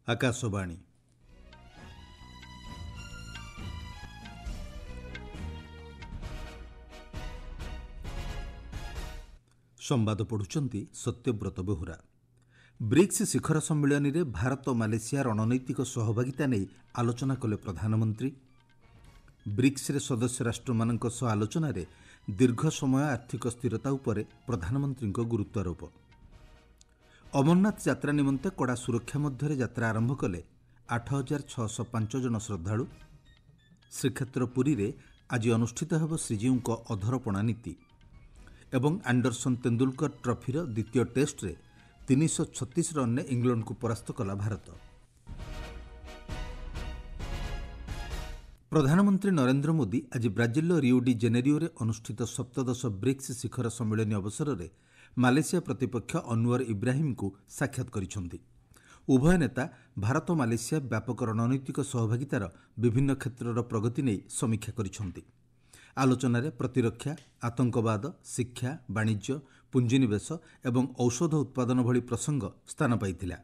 ଆକାଶବାଣୀ ସମ୍ବାଦ ପଢ଼ୁଛନ୍ତି ସତ୍ୟବ୍ରତ ବେହୁରା। ବ୍ରିକ୍ସ ଶିଖର ସମ୍ମିଳନୀରେ ଭାରତ ମାଲେସିଆ ରଣନୈତିକ ସହଭାଗିତା ନେଇ ଆଲୋଚନା କଲେ ପ୍ରଧାନମନ୍ତ୍ରୀ। ବ୍ରିକ୍ସରେ ସଦସ୍ୟ ରାଷ୍ଟ୍ରମାନଙ୍କ ସହ ଆଲୋଚନାରେ ଦୀର୍ଘ ସମୟ ଆର୍ଥିକ ସ୍ଥିରତା ଉପରେ ପ୍ରଧାନମନ୍ତ୍ରୀଙ୍କ ଗୁରୁତ୍ୱାରୋପ। ଅମରନାଥ ଯାତ୍ରା ନିମନ୍ତେ କଡ଼ା ସୁରକ୍ଷା ମଧ୍ୟରେ ଯାତ୍ରା ଆରମ୍ଭ କଲେ 8,605 ଜଣ ଶ୍ରଦ୍ଧାଳୁ। ଶ୍ରୀକ୍ଷେତ୍ର ପୁରୀରେ ଆଜି ଅନୁଷ୍ଠିତ ହେବ ଶ୍ରୀଜୀଉଙ୍କ ଅଧରପଣା ନୀତି ଏବଂ ଆଣ୍ଡରସନ ତେନ୍ଦୁଲକର ଟ୍ରଫିର ଦ୍ୱିତୀୟ ଟେଷ୍ଟରେ 336 ରନ୍ରେ ଇଂଲଣ୍ଡକୁ ପରାସ୍ତ କଲା ଭାରତ। ପ୍ରଧାନମନ୍ତ୍ରୀ ନରେନ୍ଦ୍ର ମୋଦି ଆଜି ବ୍ରାଜିଲର ରିଓ ଡି ଜେନେରିଓରେ ଅନୁଷ୍ଠିତ ସପ୍ତଦଶ ବ୍ରିକ୍ସ ଶିଖର ସମ୍ମିଳନୀ ଅବସରରେ ମାଲେସିଆ ପ୍ରତିପକ୍ଷ ଅନୱର ଇବ୍ରାହିମଙ୍କୁ ସାକ୍ଷାତ କରିଛନ୍ତି। ଉଭୟ ନେତା ଭାରତ ମାଲେସିଆ ବ୍ୟାପକ ରଣନୈତିକ ସହଭାଗିତାର ବିଭିନ୍ନ କ୍ଷେତ୍ରର ପ୍ରଗତି ନେଇ ସମୀକ୍ଷା କରିଛନ୍ତି। ଆଲୋଚନାରେ ପ୍ରତିରକ୍ଷା, ଆତଙ୍କବାଦ, ଶିକ୍ଷା, ବାଣିଜ୍ୟ, ପୁଞ୍ଜିନିବେଶ ଏବଂ ଔଷଧ ଉତ୍ପାଦନ ଭଳି ପ୍ରସଙ୍ଗ ସ୍ଥାନ ପାଇଥିଲା।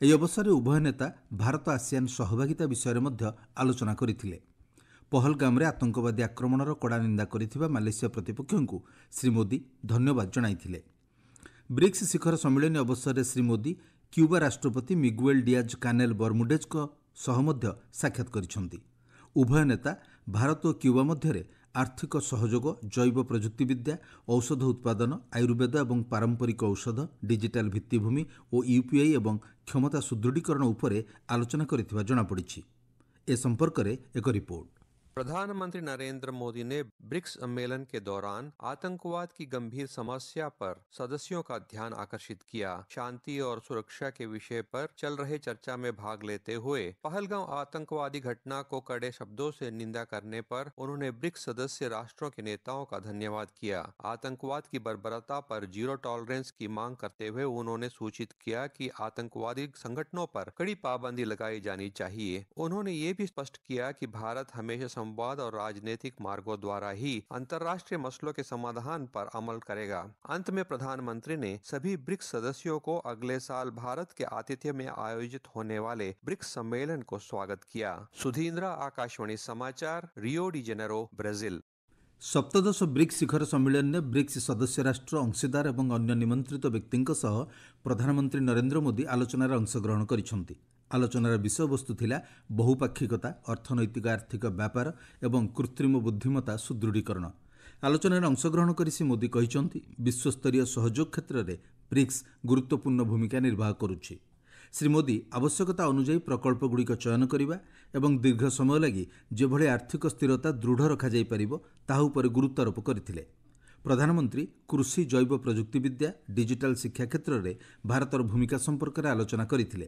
ଏହି ଅବସରରେ ଉଭୟ ନେତା ଭାରତ ଆସିଆନ ସହଭାଗିତା ବିଷୟରେ ମଧ୍ୟ ଆଲୋଚନା କରିଥିଲେ। ପହଲଗାମରେ ଆତଙ୍କବାଦୀ ଆକ୍ରମଣର କଡ଼ା ନିନ୍ଦା କରିଥିବା ମାଲେସିଆ ପ୍ରତିପକ୍ଷଙ୍କୁ ଶ୍ରୀ ମୋଦି ଧନ୍ୟବାଦ ଜଣାଇଥିଲେ। ବ୍ରିକ୍ସ ଶିଖର ସମ୍ମିଳନୀ ଅବସରରେ ଶ୍ରୀ ମୋଦି କ୍ୟୁବା ରାଷ୍ଟ୍ରପତି ମିଗୁଏଲ ଡିଆଜ କାନେଲ ବର୍ମୁଡେଜଙ୍କ ସହ ମଧ୍ୟ ସାକ୍ଷାତ କରିଛନ୍ତି। ଉଭୟ ନେତା ଭାରତ ଓ କ୍ୟୁବା ମଧ୍ୟରେ ଆର୍ଥିକ ସହଯୋଗ, ଜୈବ ପ୍ରଯୁକ୍ତିବିଦ୍ୟା, ଔଷଧ ଉତ୍ପାଦନ, ଆୟୁର୍ବେଦ ଏବଂ ପାରମ୍ପରିକ ଔଷଧ, ଡିଜିଟାଲ ଭିତ୍ତିଭୂମି ଓ ୟୁପିଆଇ ଏବଂ କ୍ଷମତା ସୁଦୃଢ଼ୀକରଣ ଉପରେ ଆଲୋଚନା କରିଥିବା ଜଣାପଡ଼ିଛି। ଏ ସମ୍ପର୍କରେ ଏକ ରିପୋର୍ଟ। प्रधानमंत्री नरेंद्र मोदी ने ब्रिक्स सम्मेलन के दौरान आतंकवाद की गंभीर समस्या पर सदस्यों का ध्यान आकर्षित किया। शांति और सुरक्षा के विषय पर चल रहे चर्चा में भाग लेते हुए पहलगाम आतंकवादी घटना को कड़े शब्दों से निंदा करने पर उन्होंने ब्रिक्स सदस्य राष्ट्रों के नेताओं का धन्यवाद किया। आतंकवाद की बर्बरता पर जीरो टॉलरेंस की मांग करते हुए उन्होंने सूचित किया कि आतंकवादी संगठनों पर कड़ी पाबंदी लगाई जानी चाहिए। उन्होंने ये भी स्पष्ट किया कि भारत हमेशा संवाद और राजनीतिक मार्गों द्वारा ही अंतर्राष्ट्रीय मसलों के समाधान पर अमल करेगा। अंत में प्रधानमंत्री ने सभी ब्रिक्स सदस्यों को अगले साल भारत के आतिथ्य में आयोजित होने वाले ब्रिक्स सम्मेलन को स्वागत किया। सुधींद्रा, आकाशवाणी समाचार, रियो डी जेनेरो, ब्राजिल। ସପ୍ତଦଶ ବ୍ରିକ୍ସ ଶିଖର ସମ୍ମିଳନୀରେ ବ୍ରିକ୍ସ ସଦସ୍ୟ ରାଷ୍ଟ୍ର, ଅଂଶୀଦାର ଏବଂ ଅନ୍ୟ ନିମନ୍ତ୍ରିତ ବ୍ୟକ୍ତିଙ୍କ ସହ ପ୍ରଧାନମନ୍ତ୍ରୀ ନରେନ୍ଦ୍ର ମୋଦି ଆଲୋଚନାରେ ଅଂଶଗ୍ରହଣ କରିଛନ୍ତି। ଆଲୋଚନାର ବିଷୟବସ୍ତୁ ଥିଲା ବହୁପାକ୍ଷିକତା, ଅର୍ଥନୈତିକ ଆର୍ଥିକ ବ୍ୟାପାର ଏବଂ କୃତ୍ରିମ ବୁଦ୍ଧିମତ୍ତା ସୁଦୃଢ଼ୀକରଣ। ଆଲୋଚନାରେ ଅଂଶଗ୍ରହଣ କରି ଶ୍ରୀ ମୋଦି କହିଛନ୍ତି, ବିଶ୍ୱସ୍ତରୀୟ ସହଯୋଗ କ୍ଷେତ୍ରରେ ବ୍ରିକ୍ସ ଗୁରୁତ୍ୱପୂର୍ଣ୍ଣ ଭୂମିକା ନିର୍ବାହ କରୁଛି। ଶ୍ରୀ ମୋଦି ଆବଶ୍ୟକତା ଅନୁଯାୟୀ ପ୍ରକଳ୍ପଗୁଡ଼ିକ ଚୟନ କରିବା ଏବଂ ଦୀର୍ଘ ସମୟ ଲାଗି ଯେଭଳି ଆର୍ଥିକ ସ୍ଥିରତା ଦୃଢ଼ ରଖାଯାଇପାରିବ ତାହା ଉପରେ ଗୁରୁତ୍ୱାରୋପ କରିଥିଲେ। ପ୍ରଧାନମନ୍ତ୍ରୀ କୃଷି, ଜୈବ ପ୍ରଯୁକ୍ତିବିଦ୍ୟା, ଡିଜିଟାଲ ଶିକ୍ଷା କ୍ଷେତ୍ରରେ ଭାରତର ଭୂମିକା ସମ୍ପର୍କରେ ଆଲୋଚନା କରିଥିଲେ।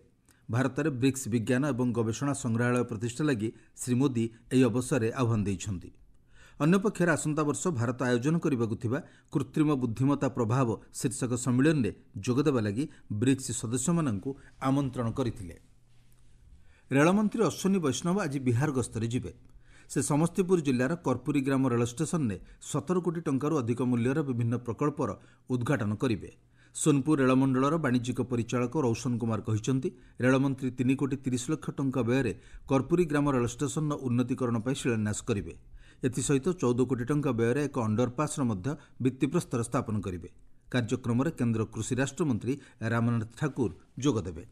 ଭାରତରେ ବ୍ରିକ୍ସ ବିଜ୍ଞାନ ଏବଂ ଗବେଷଣା ସଂଗ୍ରହାଳୟ ପ୍ରତିଷ୍ଠା ଲାଗି ଶ୍ରୀ ମୋଦି ଏହି ଅବସରରେ ଆହ୍ୱାନ ଦେଇଛନ୍ତି। ଅନ୍ୟପକ୍ଷରେ ଆସନ୍ତା ବର୍ଷ ଭାରତ ଆୟୋଜନ କରିବାକୁ ଥିବା କୃତ୍ରିମ ବୁଦ୍ଧିମତ୍ତା ପ୍ରଭାବ ଶୀର୍ଷକ ସମ୍ମିଳନୀରେ ଯୋଗଦେବା ଲାଗି ବ୍ରିକ୍ସ ସଦସ୍ୟମାନଙ୍କୁ ଆମନ୍ତ୍ରଣ କରିଥିଲେ। ରେଳମନ୍ତ୍ରୀ ଅଶ୍ୱିନୀ ବୈଷ୍ଣବ ଆଜି ବିହାର ଗସ୍ତରେ ଯିବେ। ସେ ସମସ୍ତିପୁର ଜିଲ୍ଲାର କର୍ପୁରୀ ଗ୍ରାମ ରେଳ ଷ୍ଟେସନରେ 17 କୋଟି ଟଙ୍କାରୁ ଅଧିକ ମୂଲ୍ୟର ବିଭିନ୍ନ ପ୍ରକଳ୍ପର ଉଦ୍ଘାଟନ କରିବେ। ସୋନପୁର ରେଳମଣ୍ଡଳର ବାଣିଜ୍ୟିକ ପରିଚାଳକ ରୌଶନ କୁମାର କହିଛନ୍ତି, ରେଳମନ୍ତ୍ରୀ 3 କୋଟି 30 ଲକ୍ଷ ଟଙ୍କା ବ୍ୟୟରେ କର୍ପୁରୀ ଗ୍ରାମ ରେଳ ଷ୍ଟେସନର ଉନ୍ନତୀକରଣ ପାଇଁ ଶିଳାନ୍ୟାସ କରିବେ। ଏଥିସହିତ 14 କୋଟି ଟଙ୍କା ବ୍ୟୟରେ ଏକ ଅଣ୍ଡରପାସ୍ର ମଧ୍ୟ ଭିତ୍ତିପ୍ରସ୍ତର ସ୍ଥାପନ କରିବେ। କାର୍ଯ୍ୟକ୍ରମରେ କେନ୍ଦ୍ର କୃଷି ରାଷ୍ଟ୍ରମନ୍ତ୍ରୀ ରାମନାଥ ଠାକୁର ଯୋଗଦେବେ।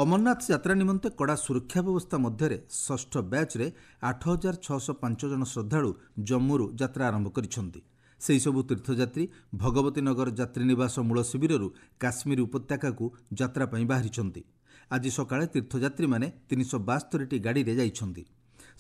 ଅମରନାଥ ଯାତ୍ରା ନିମନ୍ତେ କଡ଼ା ସୁରକ୍ଷା ବ୍ୟବସ୍ଥା ମଧ୍ୟରେ ଷଷ୍ଠ ବ୍ୟାଚ୍ରେ 8,605 ଜଣ ଶ୍ରଦ୍ଧାଳୁ ଜମ୍ମୁରୁ ଯାତ୍ରା ଆରମ୍ଭ କରିଛନ୍ତି। ସେହିସବୁ ତୀର୍ଥଯାତ୍ରୀ ଭଗବତୀ ନଗର ଯାତ୍ରୀନିବାସ ମୂଳ ଶିବିରରୁ କାଶ୍ମୀର ଉପତ୍ୟକାକୁ ଯାତ୍ରା ପାଇଁ ବାହାରିଛନ୍ତି। ଆଜି ସକାଳେ ତୀର୍ଥଯାତ୍ରୀମାନେ 372ଟି ଗାଡ଼ିରେ ଯାଇଛନ୍ତି।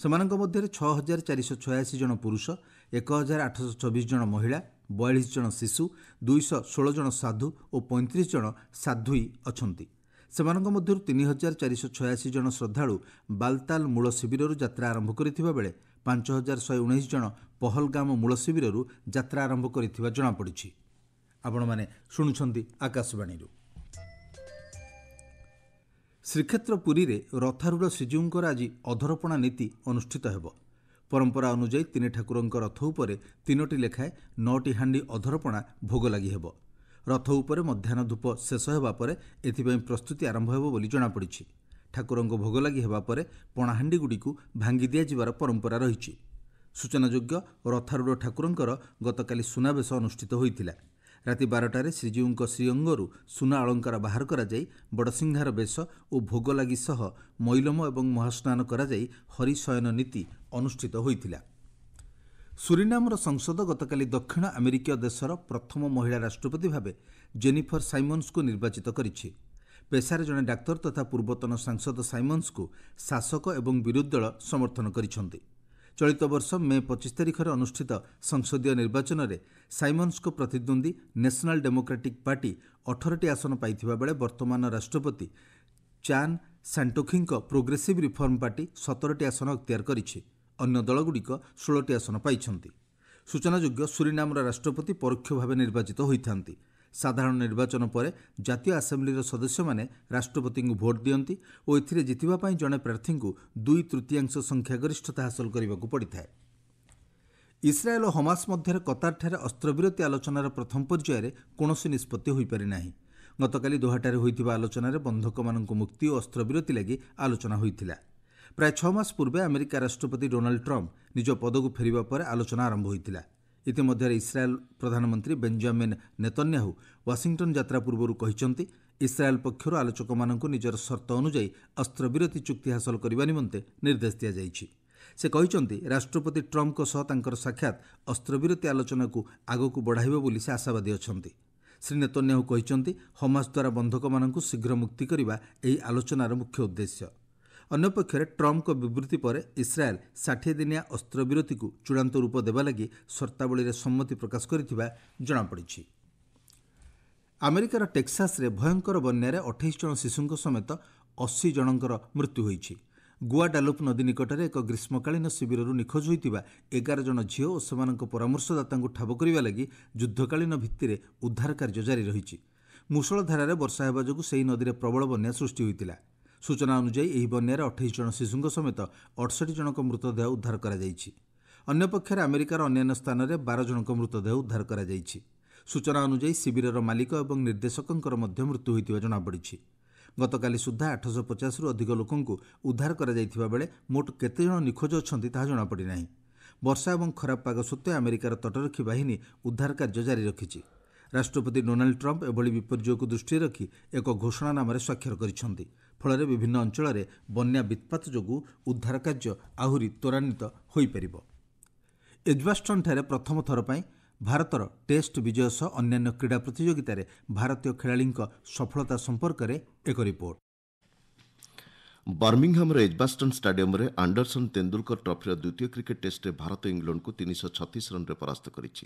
ସେମାନଙ୍କ ମଧ୍ୟରେ 6,486 ଜଣ ପୁରୁଷ, 1,824 ଜଣ ମହିଳା, 42 ଜଣ ଶିଶୁ, 216 ଜଣ ସାଧୁ ଓ 35 ଜଣ ସାଧ୍ୱୀ ଅଛନ୍ତି। ସେମାନଙ୍କ ମଧ୍ୟରୁ 3,486 ଜଣ ଶ୍ରଦ୍ଧାଳୁ ବାଲତାଲ ମୂଳ ଶିବିରରୁ ଯାତ୍ରା ଆରମ୍ଭ କରିଥିବା ବେଳେ 5,119 ଜଣ ପହଲଗାମ ମୂଳ ଶିବିରରୁ ଯାତ୍ରା ଆରମ୍ଭ କରିଥିବା ଜଣାପଡ଼ିଛି। ଆପଣମାନେ ଶୁଣୁଛନ୍ତି ଆକାଶବାଣୀରୁ। ଶ୍ରୀକ୍ଷେତ୍ର ପୁରୀରେ ରଥାରୂଢ଼ ଶ୍ରୀଜୀଉଙ୍କର ଆଜି ଅଧରପଣା ନୀତି ଅନୁଷ୍ଠିତ ହେବ। ପରମ୍ପରା ଅନୁଯାୟୀ 3 ଠାକୁରଙ୍କ ରଥ ଉପରେ 3ଟି ଲେଖାଏଁ 9ଟି ହାଣ୍ଡି ଅଧରପଣା ଭୋଗ ଲାଗି ହେବ। ରଥ ଉପରେ ମଧ୍ୟାହ୍ନ ଧୂପ ଶେଷ ହେବା ପରେ ଏଥିପାଇଁ ପ୍ରସ୍ତୁତି ଆରମ୍ଭ ହେବ ବୋଲି ଜଣାପଡ଼ିଛି। ଠାକୁରଙ୍କ ଭୋଗ ଲାଗି ହେବା ପରେ ପଣାହାଣ୍ଡିଗୁଡ଼ିକୁ ଭାଙ୍ଗି ଦିଆଯିବାର ପରମ୍ପରା ରହିଛି। ସୂଚନାଯୋଗ୍ୟ, ରଥାରୂଢ଼ ଠାକୁରଙ୍କର ଗତକାଲି ସୁନାବେଶ ଅନୁଷ୍ଠିତ ହୋଇଥିଲା। ରାତି 12ଟାରେ ଶ୍ରୀଜୀଉଙ୍କ ଶ୍ରୀଅଙ୍ଗରୁ ସୁନା ଅଳଙ୍କାର ବାହାର କରାଯାଇ ବଡ଼ସିଂହାର ବେଶ ଓ ଭୋଗ ଲାଗି ସହ ମଇଲମ ଏବଂ ମହାସ୍ନାନ କରାଯାଇ ହରିଶୟନ ନୀତି ଅନୁଷ୍ଠିତ ହୋଇଥିଲା। ସୁରିନାମର ସଂସଦ ଗତକାଲି ଦକ୍ଷିଣ ଆମେରିକୀୟ ଦେଶର ପ୍ରଥମ ମହିଳା ରାଷ୍ଟ୍ରପତି ଭାବେ ଜେନିଫର ସାଇମନ୍ସଙ୍କୁ ନିର୍ବାଚିତ କରିଛି। ପେଶାରେ ଜଣେ ଡାକ୍ତର ତଥା ପୂର୍ବତନ ସାଂସଦ ସାଇମନ୍ସଙ୍କୁ ଶାସକ ଏବଂ ବିରୋଧୀ ଦଳ ସମର୍ଥନ କରିଛନ୍ତି। ଚଳିତ ବର୍ଷ ମେ 25 ତାରିଖରେ ଅନୁଷ୍ଠିତ ସଂସଦୀୟ ନିର୍ବାଚନରେ ସାଇମନ୍ସଙ୍କ ପ୍ରତିଦ୍ୱନ୍ଦ୍ୱୀ ନ୍ୟାସନାଲ ଡେମୋକ୍ରାଟିକ୍ ପାର୍ଟି 18ଟି ଆସନ ପାଇଥିବା ବେଳେ ବର୍ତ୍ତମାନ ରାଷ୍ଟ୍ରପତି ଚାନ୍ ସାଣ୍ଟୋଖିଙ୍କ ପ୍ରୋଗ୍ରେସିଭ୍ ରିଫର୍ମ ପାର୍ଟି 17ଟି ଆସନ ଅକ୍ତିଆର କରିଛି। ଅନ୍ୟ ଦଳଗୁଡ଼ିକ 16ଟି ଆସନ ପାଇଛନ୍ତି। ସୂଚନାଯୋଗ୍ୟ, ସୁରିନାମର ରାଷ୍ଟ୍ରପତି ପରୋକ୍ଷ ଭାବେ ନିର୍ବାଚିତ ହୋଇଥାନ୍ତି। ସାଧାରଣ ନିର୍ବାଚନ ପରେ ଜାତୀୟ ଆସେମ୍ବ୍ଲିର ସଦସ୍ୟମାନେ ରାଷ୍ଟ୍ରପତିଙ୍କୁ ଭୋଟ୍ ଦିଅନ୍ତି ଓ ଏଥିରେ ଜିତିବା ପାଇଁ ଜଣେ ପ୍ରାର୍ଥୀଙ୍କୁ 2/3 ସଂଖ୍ୟାଗରିଷ୍ଠତା ହାସଲ କରିବାକୁ ପଡ଼ିଥାଏ। ଇସ୍ରାଏଲ୍ ଓ ହମାସ୍ ମଧ୍ୟରେ କତାରଠାରେ ଅସ୍ତ୍ରବିରତି ଆଲୋଚନାର ପ୍ରଥମ ପର୍ଯ୍ୟାୟରେ କୌଣସି ନିଷ୍ପତ୍ତି ହୋଇପାରି ନାହିଁ। ଗତକାଲି ଦୋହାଠାରେ ହୋଇଥିବା ଆଲୋଚନାରେ ବନ୍ଧକମାନଙ୍କୁ ମୁକ୍ତି ଓ ଅସ୍ତ୍ରବିରତି ଲାଗି ଆଲୋଚନା ହୋଇଥିଲା। ପ୍ରାୟ 6 ମାସ ପୂର୍ବେ ଆମେରିକା ରାଷ୍ଟ୍ରପତି ଡୋନାଲ୍ଡ ଟ୍ରମ୍ପ ନିଜ ପଦକୁ ଫେରିବା ପରେ ଆଲୋଚନା ଆରମ୍ଭ ହୋଇଥିଲା। ଇତିମଧ୍ୟରେ ଇସ୍ରାଏଲ୍ ପ୍ରଧାନମନ୍ତ୍ରୀ ବେଞ୍ଜାମିନ୍ ନେତନ୍ୟାହୁ ୱାଶିଂଟନ ଯାତ୍ରା ପୂର୍ବରୁ କହିଛନ୍ତି, ଇସ୍ରାଏଲ୍ ପକ୍ଷରୁ ଆଲୋଚକମାନଙ୍କୁ ନିଜର ସର୍ତ୍ତ ଅନୁଯାୟୀ ଅସ୍ତ୍ରବିରତି ଚୁକ୍ତି ହାସଲ କରିବା ନିମନ୍ତେ ନିର୍ଦ୍ଦେଶ ଦିଆଯାଇଛି। ସେ କହିଛନ୍ତି, ରାଷ୍ଟ୍ରପତି ଟ୍ରମ୍ପଙ୍କ ସହ ତାଙ୍କର ସାକ୍ଷାତ ଅସ୍ତ୍ରବିରତି ଆଲୋଚନାକୁ ଆଗକୁ ବଢ଼ାଇବ ବୋଲି ସେ ଆଶାବାଦୀ ଅଛନ୍ତି। ଶ୍ରୀ ନେତନ୍ୟାହୁ କହିଛନ୍ତି, ହମାସ୍ ଦ୍ୱାରା ବନ୍ଧକମାନଙ୍କୁ ଶୀଘ୍ର ମୁକ୍ତି କରିବା ଏହି ଆଲୋଚନାର ମୁଖ୍ୟ ଉଦ୍ଦେଶ୍ୟ। ଅନ୍ୟପକ୍ଷରେ ଟ୍ରମ୍ପଙ୍କ ବିବୃତ୍ତି ପରେ ଇସ୍ରାଏଲ୍ 60 ଦିନିଆ ଅସ୍ତ୍ରବିରତିକୁ ଚୂଡ଼ାନ୍ତ ରୂପ ଦେବା ଲାଗି ସର୍ତ୍ତାବଳୀରେ ସମ୍ମତି ପ୍ରକାଶ କରିଥିବା ଜଣାପଡ଼ିଛି। ଆମେରିକାର ଟେକ୍ସାସରେ ଭୟଙ୍କର ବନ୍ୟାରେ 28 ଜଣ ଶିଶୁଙ୍କ ସମେତ 80 ଜଣଙ୍କର ମୃତ୍ୟୁ ହୋଇଛି। ଗୁଆଡାଲୁପ ନଦୀ ନିକଟରେ ଏକ ଗ୍ରୀଷ୍ମକାଳୀନ ଶିବିରରୁ ନିଖୋଜ ହୋଇଥିବା 11 ଜଣ ଝିଅ ଓ ସେମାନଙ୍କ ପରାମର୍ଶଦାତାଙ୍କୁ ଠାବ କରିବା ଲାଗି ଯୁଦ୍ଧକାଳୀନ ଭିତ୍ତିରେ ଉଦ୍ଧାର କାର୍ଯ୍ୟ ଜାରି ରହିଛି। ମୂଷଳଧାରାରେ ବର୍ଷା ହେବା ଯୋଗୁଁ ସେହି ନଦୀରେ ପ୍ରବଳ ବନ୍ୟା ସୃଷ୍ଟି ହୋଇଥିଲା। ସୂଚନା ଅନୁଯାୟୀ ଏହି ବନ୍ୟାରେ 28 ଜଣ ଶିଶୁଙ୍କ ସମେତ 68 ଜଣଙ୍କ ମୃତଦେହ ଉଦ୍ଧାର କରାଯାଇଛି। ଅନ୍ୟପକ୍ଷରେ ଆମେରିକାର ଅନ୍ୟାନ୍ୟ ସ୍ଥାନରେ 12 ଜଣଙ୍କ ମୃତଦେହ ଉଦ୍ଧାର କରାଯାଇଛି। ସୂଚନା ଅନୁଯାୟୀ ଶିବିରର ମାଲିକ ଏବଂ ନିର୍ଦ୍ଦେଶକଙ୍କର ମଧ୍ୟ ମୃତ୍ୟୁ ହୋଇଥିବା ଜଣାପଡ଼ିଛି। ଗତକାଲି ସୁଦ୍ଧା 850ରୁ ଅଧିକ ଲୋକଙ୍କୁ ଉଦ୍ଧାର କରାଯାଇଥିବା ବେଳେ ମୋଟ କେତେ ଜଣ ନିଖୋଜ ଅଛନ୍ତି ତାହା ଜଣାପଡ଼ିନାହିଁ। ବର୍ଷା ଏବଂ ଖରାପ ପାଗ ସତ୍ତ୍ୱେ ଆମେରିକାର ତଟରକ୍ଷୀ ବାହିନୀ ଉଦ୍ଧାର କାର୍ଯ୍ୟ ଜାରି ରଖିଛି। ରାଷ୍ଟ୍ରପତି ଡୋନାଲ୍ଡ ଟ୍ରମ୍ପ ଏଭଳି ବିପର୍ଯ୍ୟୟକୁ ଦୃଷ୍ଟିରେ ରଖି ଏକ ଘୋଷଣାନାମାରେ ସ୍ୱାକ୍ଷର କରିଛନ୍ତି। ଫଳରେ ବିଭିନ୍ନ ଅଞ୍ଚଳରେ ବନ୍ୟା ବିତ୍ପାତ ଯୋଗୁଁ ଉଦ୍ଧାର କାର୍ଯ୍ୟ ଆହୁରି ତ୍ୱରାନ୍ୱିତ ହୋଇପାରିବ। ଏଜବାଷ୍ଟନ୍ଠାରେ ପ୍ରଥମ ଥର ପାଇଁ ଭାରତର ଟେଷ୍ଟ ବିଜୟ ସହ ଅନ୍ୟାନ୍ୟ କ୍ରୀଡ଼ା ପ୍ରତିଯୋଗିତାରେ ଭାରତୀୟ ଖେଳାଳିଙ୍କ ସଫଳତା ସମ୍ପର୍କରେ ଏକ ରିପୋର୍ଟ। ବର୍ମିଂହାମର ଏଜବାଷ୍ଟନ୍ ଷ୍ଟାଡିୟମରେ ଆଣ୍ଡରସନ୍ ତେନ୍ଦୁଲକର ଟ୍ରଫିର ଦ୍ୱିତୀୟ କ୍ରିକେଟ୍ ଟେଷ୍ଟରେ ଭାରତ ଇଂଲଣ୍ଡକୁ 336 ରନ୍ରେ ପରାସ୍ତ କରିଛି।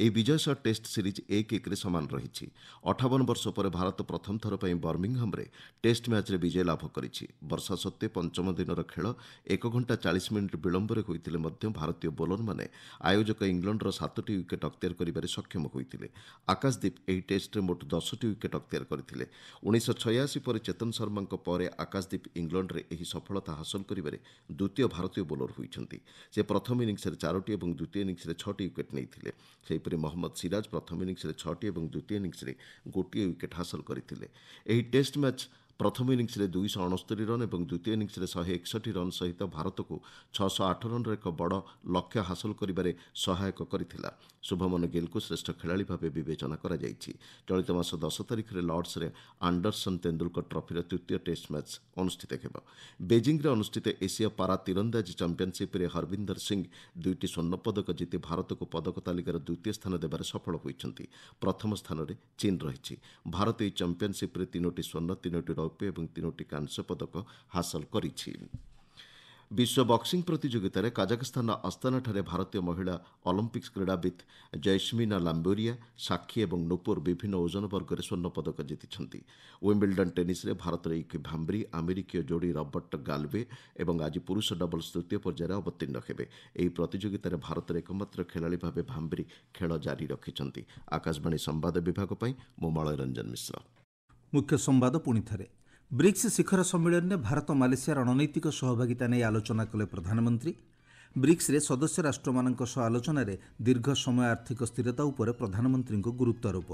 ଏହି ବିଜୟ ସହ ଟେଷ୍ଟ ସିରିଜ୍ 1-1ରେ ସମାନ ରହିଛି। 58 ବର୍ଷ ପରେ ଭାରତ ପ୍ରଥମ ଥର ପାଇଁ ବର୍ମିଂହାମରେ ଟେଷ୍ଟ ମ୍ୟାଚ୍ରେ ବିଜୟ ଲାଭ କରିଛି। ବର୍ଷା ସତ୍ତ୍ୱେ ପଞ୍ଚମ ଦିନର ଖେଳ 1 ଘଣ୍ଟା 40 ମିନିଟ୍ ବିଳମ୍ବରେ ହୋଇଥିଲେ ମଧ୍ୟ ଭାରତୀୟ ବୋଲରମାନେ ଆୟୋଜକ ଇଂଲଣ୍ଡର 7ଟି ୱିକେଟ୍ ଅକ୍ତିଆର କରିବାରେ ସକ୍ଷମ ହୋଇଥିଲେ। ଆକାଶଦୀପ ଏହି ଟେଷ୍ଟରେ ମୋଟ 10ଟି ୱିକେଟ୍ ଅକ୍ତିଆର କରିଥିଲେ। 1986 ପରେ ଚେତନ ଶର୍ମାଙ୍କ ପରେ ଆକାଶଦୀପ ଇଂଲଣ୍ଡରେ ଏହି ସଫଳତା ହାସଲ କରିବାରେ ଦ୍ୱିତୀୟ ଭାରତୀୟ ବୋଲର ହୋଇଛନ୍ତି। ସେ ପ୍ରଥମ ଇନିଂସରେ 4ଟି ଏବଂ ଦ୍ୱିତୀୟ ଇନିଂସରେ 6ଟି ୱିକେଟ୍ ନେଇଥିଲେ। ସେହିପରି ମହମ୍ମଦ ସିରାଜ ପ୍ରଥମ ଇନିଂସରେ 6ଟି ଏବଂ ଦ୍ୱିତୀୟ ଇନିଂସରେ ଗୋଟିଏ ୱିକେଟ୍ ହାସଲ କରିଥିଲେ। ଏହି ଟେଷ୍ଟ ମ୍ୟାଚ୍ ପ୍ରଥମ ଇନିଂସରେ 269 ରନ୍ ଏବଂ ଦ୍ୱିତୀୟ ଇନିଂସରେ 161 ରନ୍ ସହିତ ଭାରତକୁ 608 ରନ୍ର ଏକ ବଡ଼ ଲକ୍ଷ୍ୟ ହାସଲ କରିବାରେ ସହାୟକ କରିଥିଲା। ଶୁଭମନ ଗିଲ୍ଙ୍କୁ ଶ୍ରେଷ୍ଠ ଖେଳାଳି ଭାବେ ବିବେଚନା କରାଯାଇଛି। ଚଳିତ ମାସ 10 ତାରିଖରେ ଲର୍ଡସରେ ଆଣ୍ଡରସନ୍ ତେନ୍ଦୁଲକର ଟ୍ରଫିର ତୃତୀୟ ଟେଷ୍ଟ ମ୍ୟାଚ୍ ଅନୁଷ୍ଠିତ ହେବ। ବେଜିଂରେ ଅନୁଷ୍ଠିତ ଏସୀୟ ପାରା ତୀରନ୍ଦାଜି ଚାମ୍ପିୟନ୍ସିପ୍ରେ ହରବିନ୍ଦର ସିଂହ 2ଟି ସ୍ୱର୍ଣ୍ଣପଦକ ଜିତି ଭାରତକୁ ପଦକ ତାଲିକାର ଦ୍ୱିତୀୟ ସ୍ଥାନ ଦେବାରେ ସଫଳ ହୋଇଛନ୍ତି। ପ୍ରଥମ ସ୍ଥାନରେ ଚୀନ୍ ରହିଛି। ଭାରତ ଏହି ଚାମ୍ପିୟନ୍ସିପ୍ରେ 3ଟି ସ୍ୱର୍ଣ୍ଣ, 3ଟି ରୌପ୍ୟ ଏବଂ 3ଟି କାଂସ୍ୟ ପଦକ ହାସଲ କରିଛି। ବିଶ୍ୱ ବକ୍ସିଂ ପ୍ରତିଯୋଗିତାରେ କାଜାଖସ୍ତାନର ଅସ୍ତାନାଠାରେ ଭାରତୀୟ ମହିଳା ଅଲିମ୍ପିକ୍ସ କ୍ରୀଡ଼ାବିତ୍ ଜୈସ୍ମିନା ଲାମ୍ବେରିଆ, ସାକ୍ଷୀ ଏବଂ ନୁପୁର ବିଭିନ୍ନ ଓଜନ ବର୍ଗରେ ସ୍ୱର୍ଣ୍ଣପଦକ ଜିତିଛନ୍ତି। ୱିମ୍ବଲଡନ୍ ଟେନିସ୍ରେ ଭାରତର ଇକି ଭାମ୍ବ୍ରି ଆମେରିକୀୟ ଯୋଡ଼ି ରବର୍ଟ ଗାଲୱେ ଏବଂ ଆଜି ପୁରୁଷ ଡବଲ୍ସ ତୃତୀୟ ପର୍ଯ୍ୟାୟରେ ଅବତୀର୍ଣ୍ଣ ହେବେ। ଏହି ପ୍ରତିଯୋଗିତାରେ ଭାରତର ଏକମାତ୍ର ଖେଳାଳି ଭାବେ ଭାମ୍ବ୍ରି ଖେଳ ଜାରି ରଖିଛନ୍ତି। ଆକାଶବାଣୀ ସମ୍ବାଦ ବିଭାଗ ପାଇଁ ମୁଁ ମଳୟ ରଞ୍ଜନ ମିଶ୍ର। ମୁଖ୍ୟ ସମ୍ବାଦ ପୁଣିଥରେ। ବ୍ରିକ୍ସ ଶିଖର ସମ୍ମିଳନୀରେ ଭାରତ ମାଲେସିଆ ରଣନୈତିକ ସହଭାଗିତା ନେଇ ଆଲୋଚନା କଲେ ପ୍ରଧାନମନ୍ତ୍ରୀ। ବ୍ରିକ୍ସରେ ସଦସ୍ୟ ରାଷ୍ଟ୍ରମାନଙ୍କ ସହ ଆଲୋଚନାରେ ଦୀର୍ଘ ସମୟ ଆର୍ଥିକ ସ୍ଥିରତା ଉପରେ ପ୍ରଧାନମନ୍ତ୍ରୀଙ୍କ ଗୁରୁତ୍ୱାରୋପ।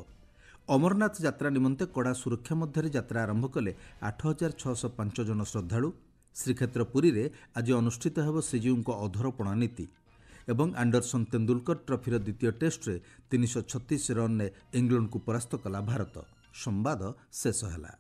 ଅମରନାଥ ଯାତ୍ରା ନିମନ୍ତେ କଡ଼ା ସୁରକ୍ଷା ମଧ୍ୟରେ ଯାତ୍ରା ଆରମ୍ଭ କଲେ 8605 ଜଣ ଶ୍ରଦ୍ଧାଳୁ। ଶ୍ରୀକ୍ଷେତ୍ର ପୁରୀରେ ଆଜି ଅନୁଷ୍ଠିତ ହେବ ଶ୍ରୀଜୀଉଙ୍କ ଅଧରପଣା ନୀତି ଏବଂ ଆଣ୍ଡରସନ୍ ତେନ୍ଦୁଲକର ଟ୍ରଫିର ଦ୍ୱିତୀୟ ଟେଷ୍ଟରେ 336 ରନ୍ରେ ଇଂଲଣ୍ଡକୁ ପରାସ୍ତ କଲା ଭାରତ। ସମ୍ବାଦ ଶେଷ ହେଲା।